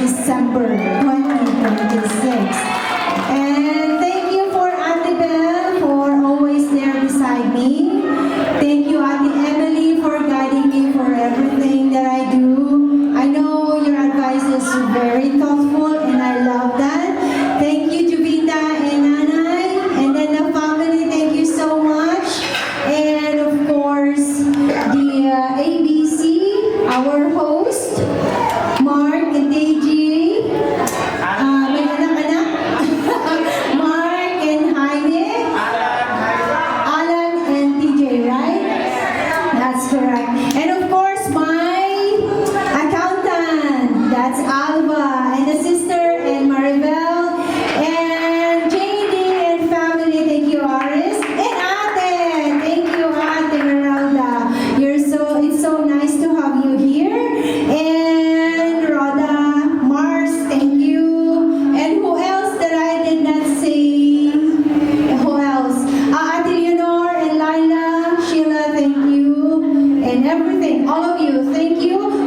December 2026. And thank you for Ate Belle for always there beside me. Thank you, Ate Emily, for guiding me for everything that I do. I know your advice is very thoughtful and I love that. Thank you, Jubita and Nanay. And then the family, thank you so much. And of course, the ABC, our host, Mark and Deji. May anak-anak. Mark and Jaime. Alan and TJ, right? That's correct. And of course, my accountant. That's Alba. And the sister and Maribel. And JD and family. Thank you, Aris. And Ate. Thank you, Ate Meralda. It's so nice to have you here. And Rhoda, Mars, thank you. And who else that I did not say? Who else? Ate Leonor and Laila, Sheila, thank you. And everything, all of you, thank you